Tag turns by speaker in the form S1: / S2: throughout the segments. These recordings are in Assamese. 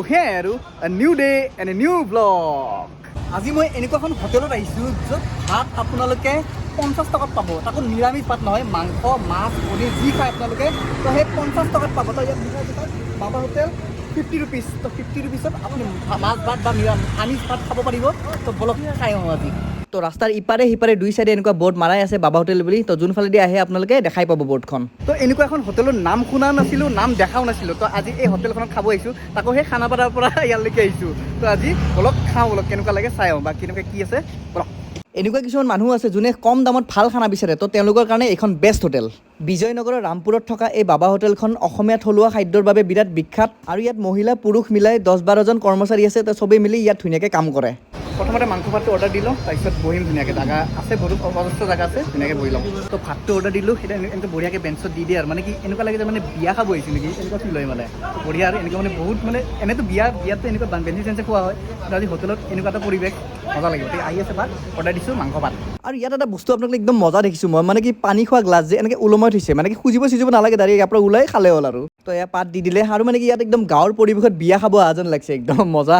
S1: here আৰু a new day and a new vlog. আজি মই এনেকুৱা এখন হোটেলত আহিছোঁ য'ত ভাত আপোনালোকে 50 টকাত পাব। তাকো নিৰামিষ ভাত নহয়, মাংস মাছ পনীৰ যি খায় আপোনালোকে তো সেই 50 টকাত পাব। তো ইয়াত বাবা হোটেল 50 rupees। তো 50 rupeesত আপুনি মাছ ভাত বা আমিষ ভাত খাব পাৰিব। তো বলক খাই আহোঁ আজি। তো ৰাস্তাৰ ইপাৰে সিপাৰে দুই চাইডে এনেকুৱা বৰ্ড মাৰাই আছে বাবা হোটেল বুলি। তো যোনফালেদি আহে আপোনালোকে দেখাই পাব বৰ্ডখন। তো এনেকুৱা এখন হোটেলৰ নাম শুনা নাছিলোঁ, নাম দেখাও নাছিলোঁ। তো আজি এই হোটেলখনত খাব আহিছোঁ, তাকো সেই খানাপাৰাৰ পৰা ইয়ালৈকে আহিছোঁ। তো আজি বলক খাওঁ, বলক কেনেকুৱা লাগে চাই আহোঁ বা কেনেকুৱা কি আছে বলক। এনেকুৱা কিছুমান মানুহ আছে যোনে কম দামত ভাল খানা বিচাৰে। তো তেওঁলোকৰ কাৰণে এইখন বেষ্ট হোটেল। বিজয়নগৰৰ ৰামপুৰত থকা এই বাবা হোটেলখন অসমীয়া থলুৱা খাদ্যৰ বাবে বিৰাট বিখ্যাত। আৰু ইয়াত মহিলা পুৰুষ মিলাই 10-12জন কৰ্মচাৰী আছে। তো চবেই মিলি ইয়াত ধুনীয়াকৈ কাম কৰে। প্ৰথমতে মাংস ভাতটো অৰ্ডাৰ দিলোঁ, তাৰপিছত বহিম ধুনীয়াকৈ। জাগা আছে বহুত অজস্ৰ জাগা আছে, ধুনীয়াকৈ বহি ল'ম। তো ভাতটো অৰ্ডাৰ দিলোঁ, সেইটো এনেকৈ বঢ়িয়াকৈ বেঞ্চত দি দিয়ে আৰু মানে কি এনেকুৱা লাগে যে মানে বিয়া খাব আহিছোঁ নেকি, এনেকুৱা ফিল হয় মানে। বঢ়িয়া আৰু এনেকুৱা মানে বহুত মানে এনেইতো বিয়াতো এনেকুৱা বেঞ্চি চেঞ্চে খোৱা হয়, কিন্তু আজি হোটেলত এনেকুৱা এটা পৰিৱেশ মজা লাগিব। গতিকে আহি আছে ভাত অৰ্ডাৰ দিছোঁ, মাংস ভাত। আৰু ইয়াত এটা বস্তু আপোনালোকে একদম মজা দেখিছোঁ মই, মানে কি পানী খোৱা গ্লাছ যে এনেকৈ ওলমাই থৈছে, মানে কি খুজিব নালাগে, ডাইৰেক্ট ইয়াৰ পৰা ওলাই খালে হ'ল আৰু। তো এয়া পাত দি দিলে আৰু মানে কি ইয়াত একদম গাঁৱৰ পৰিৱেশত বিয়া খাব অহা যেন লাগিছে, একদম মজা।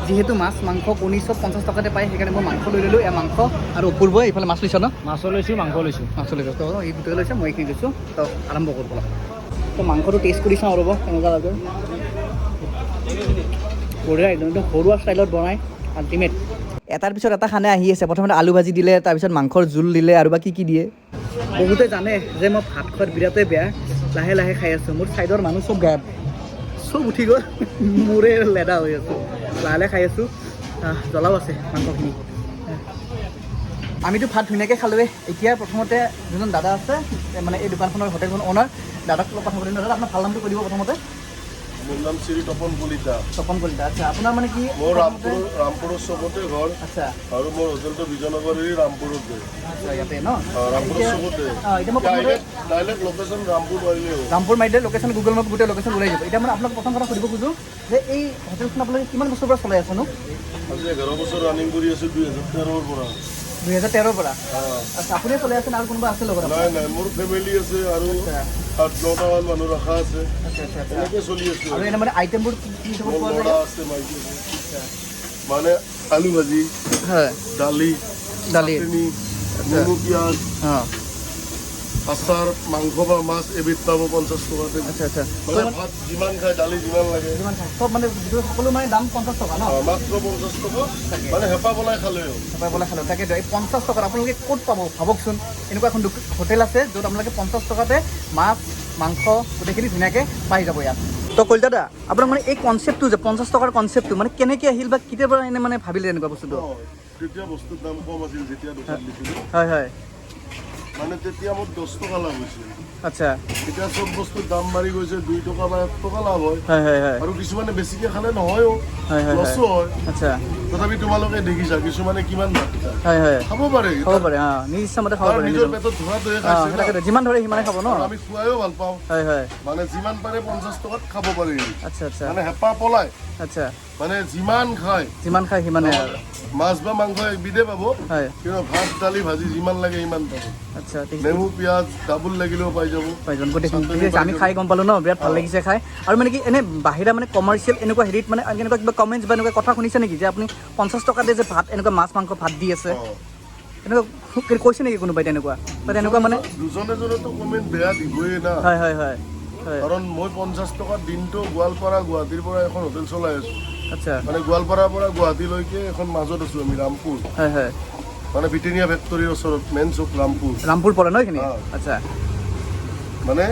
S1: যিহেতু মাছ মাংস কণী চব 50 টকাতে পায়, সেইকাৰণে মই মাংস লৈ ল'লোঁ। এয়া মাংস আৰু অপূৰ্ব এইফালে মাছ লৈছোঁ ন?
S2: মাছো লৈছোঁ, মাংস লৈছোঁ।
S1: মাছ লৈছোঁ, তো এই দুটাই লৈছে, মই এইখিনি লৈছোঁ। তো আৰম্ভ কৰোঁ বলক। তো মাংসটো টেষ্ট কৰি চাওঁ ৰ'ব কেনেকুৱা লাগে। বঢ়িয়া, একদম ঘৰুৱা ষ্টাইলত বনাই আল্টিমেট। এটাৰ পিছত এটা খানা আহি আছে। প্ৰথমতে আলু ভাজি দিলে, তাৰপিছত মাংসৰ জোল দিলে আৰু বা কি দিয়ে। বহুতে জানে যে মই ভাত খোৱাত বিৰাটেই বেয়া। লাহে লাহে খাই আছোঁ, মোৰ ছাইডৰ মানুহ চব গায়ব, চব উঠি গ'ল, মোৰে লেদা হৈ আছোঁ। লাহে লাহে খাই আছোঁ, জ্বলাও আছে মাংসখিনি। আমিতো ভাত ধুনীয়াকৈ খালোঁৱে। এতিয়া প্ৰথমতে যোনজন দাদা আছে মানে এই দোকানখনৰ হোটেলখনৰ অ'নাৰ, দাদাক কথা পাতিলোঁ। দাদা আপোনাৰ ভাল নামটো কৈ দিব প্ৰথমতে।
S3: মোৰ নাম শ্ৰী তপন কলিতা।
S1: তপন কলিতা, আচ্ছা। আপোনাৰ মানে কি?
S3: মোৰ ৰামপুৰৰ চবতে ঘৰ।
S1: আচ্ছা।
S3: আৰু মোৰ হোটেলটো বিজয়নগৰৰ ৰামপুৰত।
S1: আচ্ছা, ইয়াতে ন?
S3: ৰামপুৰৰ চবতে।
S1: এতিয়া মই প্ৰথমতে
S3: ডাইৰেক্ট লোকেশ্যন ৰামপুৰ মাৰিলে হ'ল।
S1: ৰামপুৰ মাৰিলে লোকেশ্যন গুগল মেপ গোটেই লোকেশ্যন ওলাই যাব। এতিয়া মানে আপোনাক প্ৰথম কথা সুধিব খোজোঁ যে এই হোটেলখন আপোনালোকে কিমান বছৰৰ পৰা চলাই আছেনো?
S3: আজি 11 বছৰ ৰানিং কৰি আছোঁ 2013ৰ পৰা।
S1: 2013ৰ পৰা? আচ্ছা, আপুনিয়ে চলাই আছেনে আৰু কোনোবা আছে লগত?
S3: নাই নাই, মোৰ ফেমিলি আছে আৰু 8-9টামান মানুহ ৰখা আছে। এনেকৈ চলি আছোঁ।
S1: আৰু এনে মানে আইটেমবোৰ কি
S3: মোৰ ল'ৰা আছে, মাইকী আছে। মানে আলু ভাজি,
S1: হয়,
S3: দালি, চাটনি, নেমু পিঁয়াজ, আচাৰ, মাংস বা মাছ এবিধ পাব 50 টকাতে।
S1: আচ্ছা আচ্ছা।
S3: মানে ভাত যিমান খায়, দালি যিমান লাগে,
S1: কিমান খায় চব মানে সকলো মানে দাম 50 টকা ন?
S3: মাত্ৰ 50 টকা। মানে হেঁপাহ পলাই খালে হ'ল।
S1: হেঁপাহ পলাই খালোঁ। তাকেতো এই 50 টকাত আপোনালোকে ক'ত পাব ভাবকচোন। এনেকুৱা এখন হোটেল আছে য'ত আপোনালোকে 50 টকাতে মাছ মাংস গোটেইখিনি ধুনীয়াকৈ পাই যাব ইয়াত। তো কলিতা দা, আপোনাক মানে এই কনচেপ্টটো যে 50 টকাৰ কনচেপ্টটো মানে কেনেকৈ আহিল বা কেতিয়াৰ পৰা এনে মানে ভাবিলে এনেকুৱা বস্তুটো?
S3: তেতিয়া বস্তুৰ দাম কম আছিল যেতিয়া দোকান দিছিলোঁ।
S1: হয় হয়।
S3: মানে তেতিয়া মোৰ 10 টকা লাভ হৈছিল।
S1: আচ্ছা।
S3: এতিয়া চব বস্তুৰ দাম বাঢ়ি গৈছে, 2 টকা বা 1 টকা লাভ হয়।
S1: হয় হয় হয়।
S3: আৰু কিছুমানে বেছিকৈ খালে নহয়ও,
S1: হয় হয়
S3: লছো হয়।
S1: আচ্ছা।
S3: তথাপি তোমালোকে দেখিছা কিছুমানে কিমান ভাত খায়।
S1: হয় হয়।
S3: খাব পাৰে,
S1: খাব পাৰে, নিজ ইচ্ছামতে খাব পাৰে।
S3: নিজৰ পেটত ধৰাটোহে খাইছে না।
S1: যিমান ধৰে সিমানে খাব ন?
S3: আমি খুৱাইও ভাল পাওঁ।
S1: হয় হয়।
S3: মানে যিমান পাৰে 50 টকাত খাব পাৰি।
S1: আচ্ছা আচ্ছা।
S3: মানে হেঁপাহ পলাই,
S1: আচ্ছা।
S3: মানে যিমান খায়
S1: সিমানে আৰু
S3: মাছ বা মাংস একবিধে পাব,
S1: হয়।
S3: কিন্তু ভাত দালি ভাজি যিমান লাগে সিমান পাব।
S1: আচ্ছা, ঠিক আছে।
S3: নেমু পিঁয়াজ ডাবুল লাগিলেও পাই যাব।
S1: গোটেইখিনি আমি খাই গম পালোঁ ন, বিৰাট ভাল লাগিছে খাই। আৰু মানে কি এনে বাহিৰা মানে কমাৰ্চিয়েল এনেকুৱা হেৰিত মানে এনেকুৱা কিবা কমেণ্টছ বা এনেকুৱা কথা শুনিছে নেকি যে আপুনি 50 টকাতে যে ভাত এনেকুৱা মাছ মাংস ভাত দি আছে, এনেকুৱা কৈছে নেকি কোনোবাই তেনেকুৱা? বা তেনেকুৱা মানে
S3: দুজন এজনেতো কমেণ্ট বেয়া দিবই না।
S1: হয় হয় হয়।
S3: কাৰণ মই 50 টকাত দিনটো গোৱালপাৰা গুৱাহাটীৰ পৰা এখন হোটেল চলাই আছোঁ।
S1: আচ্ছা।
S3: মানে গোৱালপাৰাৰ পৰা গুৱাহাটীলৈকে এখন মাজত আছোঁ আমি, ৰামপুৰ।
S1: হয় হয়।
S3: মানে ব্ৰিটেনিয়া ফেক্টৰীৰ ওচৰত মেইন চুক
S1: ৰামপুৰ পৰে ন এইখিনি? আচ্ছা।
S3: মানে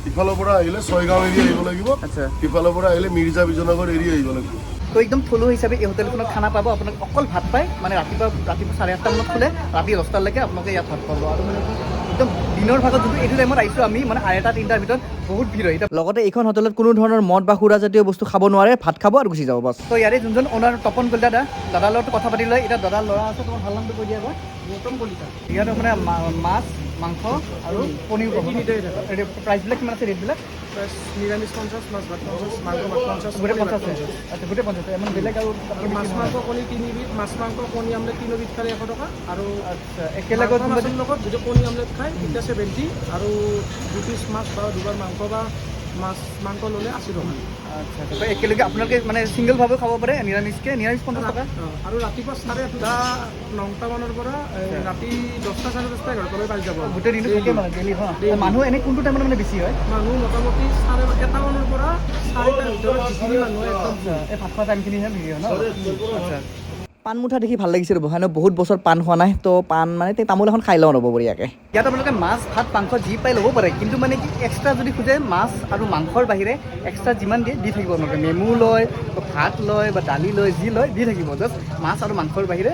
S3: ইফালৰ পৰা আহিলে ছয়গাঁও এৰি আহিব লাগিব।
S1: আচ্ছা।
S3: ইফালৰ পৰা আহিলে মিৰ্জা বিজয়নগৰ এৰি আহিব লাগিব।
S1: তো একদম থলুৱা হিচাপে এই হোটেলখনত খানা পাব। আপোনাক অকল ভাত পায়, মানে ৰাতিপুৱা 8:30 মানত খোলে, ৰাতি 10টালৈকে আপোনালোকে ইয়াত ভাত পাব। আৰু মানে একদম দিনৰ ভাগত যোনটো এইটো টাইমত আহিছোঁ আমি, মানে 2:30-3টাৰ ভিতৰত বহুত ভিৰ হয়। লগতে এইখন হোটেলত কোনো ধৰণৰ মদ বা সুৰাজাতীয় বস্তু খাব নোৱাৰে, ভাত খাব আৰু গুচি যাব বাছ। তো ইয়াৰে যোনজন অ'নাৰ তপন কলিতা দাদাৰ লগত কথা পাতি লয়। এতিয়া দাদাৰ ল'ৰা আছে, তোমাৰ ভাল নামটো কৈ দিয়া আকৌ। গৌতম কলিতা। ইয়াত মানে মাছ মাংস আৰু পনীৰ প্ৰাইচবিলাক কিমান আছে ৰেটবিলাক?
S2: নিৰামিষ 50, মাছ ভাত 50, মাংস ভাত 50,
S1: গোটেই 50 আচ্ছা, গোটেই 50 মানে বেলেগ আৰু
S2: মাছ মাংস কণী 3বিধ, মাছ মাংস কণী আমলেট 3বিধ খালে 100 টকা। আৰু
S1: আচ্ছা, একেলগত
S2: মাছৰ লগত যদি কণী আমলেট খায় তেতিয়া 70, আৰু 2 পিচ মাছ বা 2বাৰ মাংস বা মাছ মাংস ল'লে 80 টকা।
S1: আচ্ছা আচ্ছা তো একেলগে আপোনালোকে মানে ছিংগলভাৱেও খাব পাৰে নিৰামিষকৈ নিৰামিষ 50 টকা
S2: আৰু ৰাতিপুৱা 9:30 মানৰ পৰা ৰাতি 10টা 10:30 এঘাৰটালৈ পাই যাব।
S1: গোটেই দিনটো থাকে মানে ডেইলি মানুহ এনে কোনটো টাইমত মানে বেছি হয়
S2: মানুহ মোটামুটি 1:30 মানৰ পৰা 4টাৰ ভিতৰত যিখিনি মানুহ একদম
S1: এই ভাত খোৱা টাইমখিনিহে ভিৰ হয় ন আচ্ছা পাণ মুঠা দেখি ভাল লাগিছে ৰ'ব হয় ন বহুত বছৰ পাণ খোৱা নাই তো পাণ মানে তামোল এখন খাই লওঁ ৰ'ব বঢ়িয়াকৈ ইয়াত আপোনালোকে মাছ ভাত মাংস যি পাই ল'ব পাৰে কিন্তু মানে কি এক্সট্ৰা যদি খোজে মাছ আৰু মাংসৰ বাহিৰে এক্সট্ৰা যিমান দিয়ে দি থাকিব আপোনালোকে নেমু লয় ভাত লয় বা দালি লয় যি লয় দি থাকিব জাষ্ট মাছ আৰু মাংসৰ বাহিৰে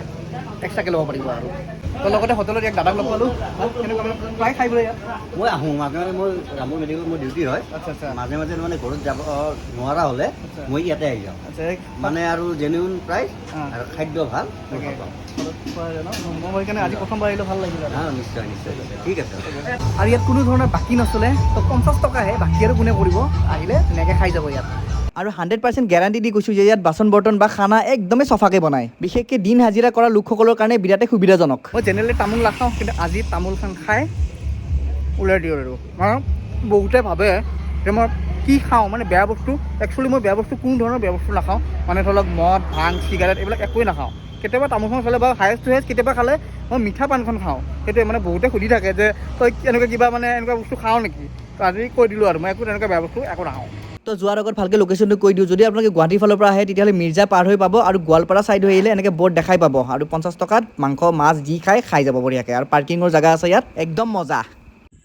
S1: এক্সট্ৰাকৈ ল'ব পাৰিব আৰু তো লগতে হোটেলত এক দাদাক লগ পালোঁ কেনেকুৱা প্ৰায় খাই বোলে ইয়াত
S4: মই আহোঁ মাজে মাজে মোৰ ৰামপুৰ মেডিকেল মোৰ ডিউটি হয়
S1: আচ্ছা আচ্ছা
S4: মাজে মাজে মানে ঘৰত যাব নোৱাৰা হ'লে মই ইয়াতে আহি যাওঁ
S1: আচ্ছা
S4: মানে আৰু জেনুইন প্ৰাইচ
S1: অঁ।
S4: আৰু খাদ্য ভাল মই ভাল পাওঁ
S1: মই সেইকাৰণে আজি প্ৰথমবাৰ আহিলোঁ ভাল লাগিল আৰু
S4: নিশ্চয় নিশ্চয় ঠিক আছে
S1: আৰু ইয়াত কোনো ধৰণৰ বাকী নচলে তো 50 টকাহে বাকী আৰু কোনে কৰিব আহিলে ধুনীয়াকৈ খাই যাব ইয়াত আৰু 100% গেৰাণ্টি দি কৈছোঁ যে ইয়াত বাচন বৰ্তন বা খানা একদমেই চফাকৈ বনায় বিশেষকৈ দিন হাজিৰা কৰা লোকসকলৰ কাৰণে বিৰাটেই সুবিধাজনক মই জেনেৰেলি তামোল নাখাওঁ কিন্তু আজি তামোলখন খাই ওলাই দিওঁ আৰু বহুতে ভাবে যে মই কি খাওঁ মানে বেয়া বস্তু একচুৱেলি মই বেয়া বস্তু কোনো ধৰণৰ বেয়া বস্তু নাখাওঁ মানে ধৰি লওক মদ ভাং চিগাৰেট এইবিলাক একোৱেই নাখাওঁ কেতিয়াবা তামোলখন খালে বা হায়েষ্ট টু হায়েষ্ট কেতিয়াবা খালে মই মিঠা পাণখন খাওঁ সেইটোৱে মানে বহুতে সুধি থাকে যে তই এনেকুৱা কিবা মানে এনেকুৱা বস্তু খাওঁ নেকি তো আজি কৈ দিলোঁ আৰু মই একো তেনেকুৱা বেয়া বস্তু একো নাখাওঁ তো যোৱাৰ আগত ভালকৈ লোকেশ্যনটো কৈ দিওঁ যদি আপোনালোকে গুৱাহাটীৰ ফালৰ পৰা আহে তেতিয়াহ'লে মিৰ্জা পাৰ হৈ পাব আৰু গোৱালপাৰা ছাইড হৈ আহিলে এনেকৈ বৰ্ড দেখাই পাব আৰু 50 টকাত মাংস মাছ যি খাই যাব বঢ়িয়াকৈ আৰু পাৰ্কিঙৰ জেগা আছে ইয়াত একদম মজা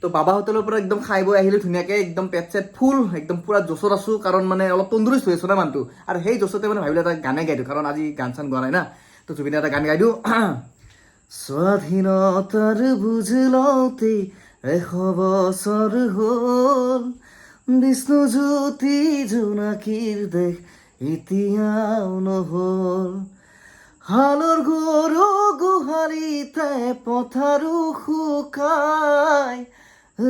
S1: তো বাবা হোটেলৰ পৰা একদম খাই বৈ আহিলোঁ ধুনীয়াকৈ একদম পেট চেট ফুল একদম পূৰা জোচত আছোঁ কাৰণ মানে অলপ তন্দুৰুষ্ট হৈ আছোঁ না মানুহটো আৰু সেই জোচতে মানে ভাবিলোঁ এটা গানে গাই দিওঁ কাৰণ আজি গান চান গোৱা নাই না তো জুবিনে এটা গান গাই দিওঁ স্বাধীনতাৰ বুজ লওঁতে 100 বছৰ হ'ল বিষ্ণুজ্যোতি জোনাকীৰ দেশ এতিয়াও নহ'ল হালৰ গৰু গোহালিতে পথাৰো শুকাই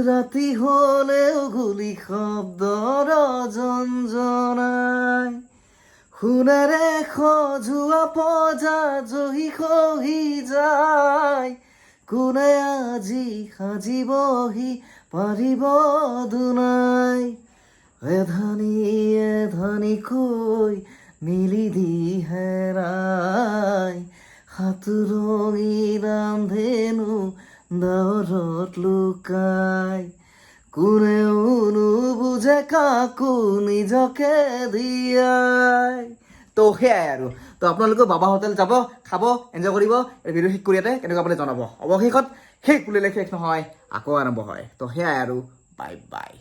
S1: ৰাতি হ'লেও গুলি শব্দৰ জনজনাই সোণেৰে সজোৱা পজা জহি খহি যায় কোনে আজি সাজিবহি পাৰিব দুনাই এধানিকৈ মিলি দি হেৰাই সাঁতুৰঙি ৰান্ধেনো ডাৱৰত লুকাই কোনেও নুবুজে কাকো নিজকে দিয়াই তো সেয়াই আৰু তো আপোনালোকেও বাবা হোটেল যাব খাব এনজয় কৰিব ভিডিঅ' শেষ কৰি ইয়াতে কেনেকুৱা আপুনি জনাব অৱশেষত শেষ বুলিলে শেষ নহয় আকৌ আৰম্ভ হয় তো সেয়াই আৰু বাই বাই